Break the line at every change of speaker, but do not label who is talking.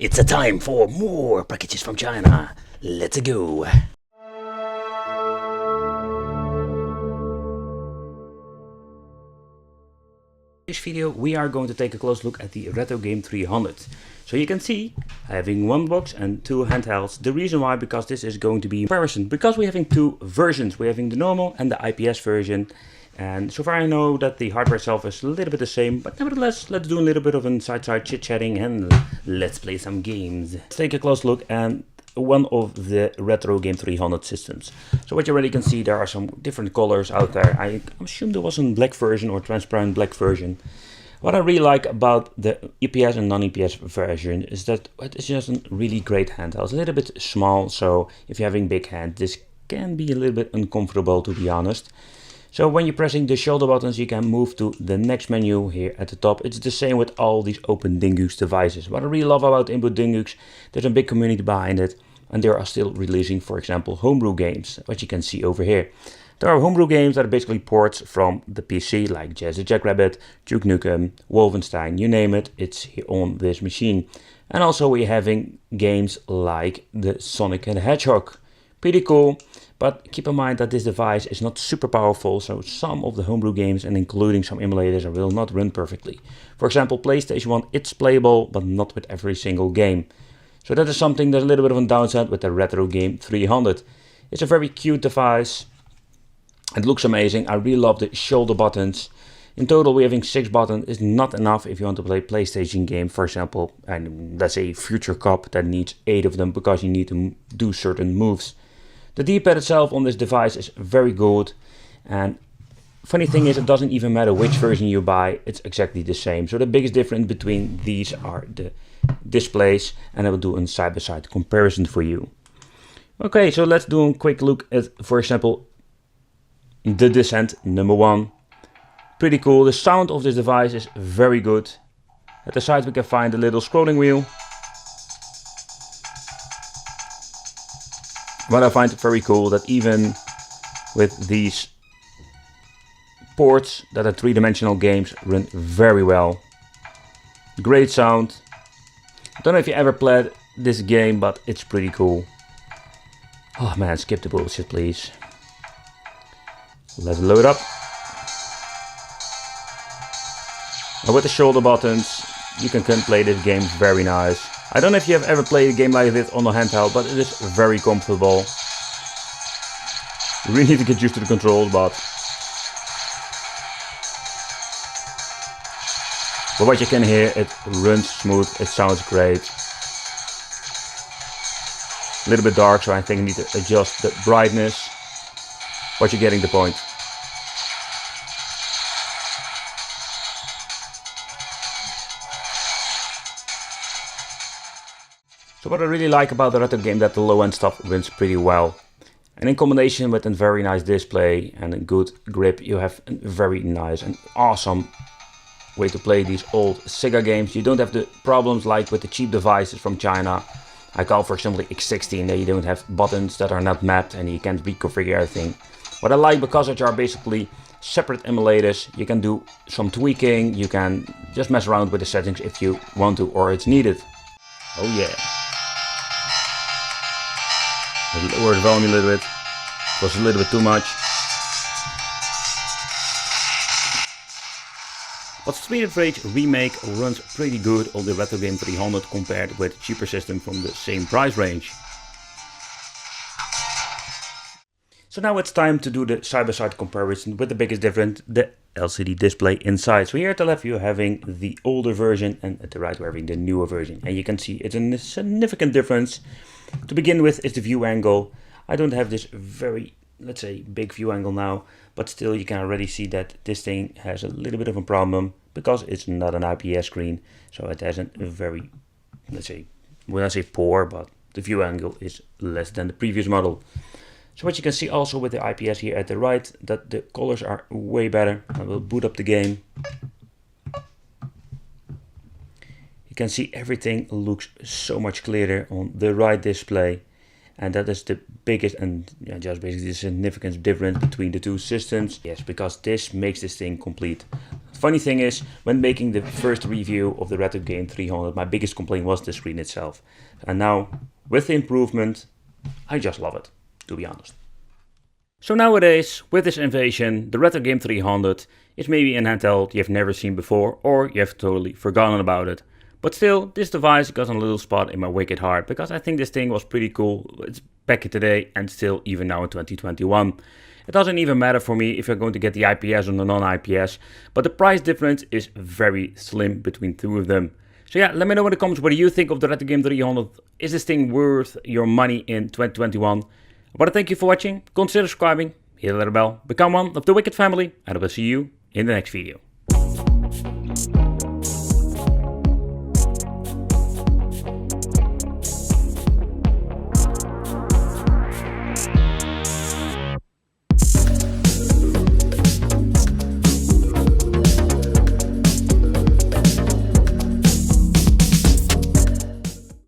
It's a time for more packages from China. Let's go. In this video we are going to take a close look at the Retro Game 300. So you can see having one box and two handhelds. The reason why, because this is going to be a comparison, because we're having two versions. We're having the normal and the IPS version. And so far I know that the hardware itself is a little bit the same, but nevertheless let's do a little bit of a side-to-side chit-chatting and let's play some games. Let's take a close look at one of the Retro Game 300 systems. So what you already can see, there are some different colors out there. I assume there was a black version or transparent black version. What I really like about the EPS and non-EPS version is that it's just a really great handheld. It's a little bit small, so if you're having big hands, this can be a little bit uncomfortable, to be honest. So when you're pressing the shoulder buttons, you can move to the next menu here at the top. It's the same with all these Open Dingus devices. What I really love about Input Dingus, there's a big community behind it, and they are still releasing, for example, homebrew games, what you can see over here. There are homebrew games that are basically ports from the PC, like Jazz the Jackrabbit, Duke Nukem, Wolfenstein, you name it, it's here on this machine. And also we're having games like the Sonic and the Hedgehog. Pretty cool, but keep in mind that this device is not super powerful, so some of the homebrew games and including some emulators will not run perfectly. For example, PlayStation 1, it's playable, but not with every single game. So that is something that's a little bit of a downside with the Retro Game 300. It's a very cute device. It looks amazing. I really love the shoulder buttons. In total, we're having 6 buttons. It's not enough if you want to play PlayStation game, for example, and let's say Future Cop that needs 8 of them because you need to do certain moves. The D-pad itself on this device is very good, and funny thing is, it doesn't even matter which version you buy, it's exactly the same. So the biggest difference between these are the displays, and I will do a side-by-side comparison for you. Okay, so let's do a quick look at, for example, the Descent number 1. Pretty cool. The sound of this device is very good. At the side we can find a little scrolling wheel. What I find very cool, that even with these ports that are 3-dimensional games run very well. Great sound. I don't know if you ever played this game, but it's pretty cool. Oh man, skip the bullshit please. Let's load up. And with the shoulder buttons, you can play this game very nice. I don't know if you have ever played a game like this on a handheld, but it is very comfortable. You really need to get used to the controls, but what you can hear, it runs smooth, it sounds great. A little bit dark, so I think I need to adjust the brightness, but you're getting the point. So what I really like about the retro game, that the low end stuff runs pretty well. And in combination with a very nice display and a good grip, you have a very nice and awesome way to play these old Sega games. You don't have the problems like with the cheap devices from China. I call for example the X16, that you don't have buttons that are not mapped and you can't reconfigure everything. What I like, because they are basically separate emulators, you can do some tweaking, you can just mess around with the settings if you want to or it's needed. Oh yeah. Lower the volume a little bit, it was a little bit too much. But Street of Rage Remake runs pretty good on the Retro Game 300 compared with a cheaper system from the same price range. So now it's time to do the side-by-side comparison with the biggest difference, the LCD display inside. So here at the left you're having the older version and at the right we're having the newer version. And you can see it's a significant difference. To begin with is the view angle. I don't have this very, let's say, big view angle now, but still you can already see that this thing has a little bit of a problem because it's not an IPS screen. So it has a very, let's say, when I say poor, but the view angle is less than the previous model. So what you can see also with the IPS here at the right, that the colors are way better. I will boot up the game. You can see everything looks so much clearer on the right display, and that is the biggest and just basically the significant difference between the two systems. Yes, because this makes this thing complete. Funny thing is, when making the first review of the Retro Game 300, my biggest complaint was the screen itself. And now, with the improvement, I just love it, to be honest. So nowadays, with this invasion, the Retro Game 300 is maybe an handheld you have never seen before, or you have totally forgotten about it. But still, this device got a little spot in my wicked heart, because I think this thing was pretty cool. It's back in today, and still even now in 2021. It doesn't even matter for me if you're going to get the IPS or the non-IPS, but the price difference is very slim between two of them. So yeah, let me know in the comments what do you think of the Retro Game 300. Is this thing worth your money in 2021? I want to thank you for watching. Consider subscribing, hit the little bell, become one of the Wicked family, and I will see you in the next video.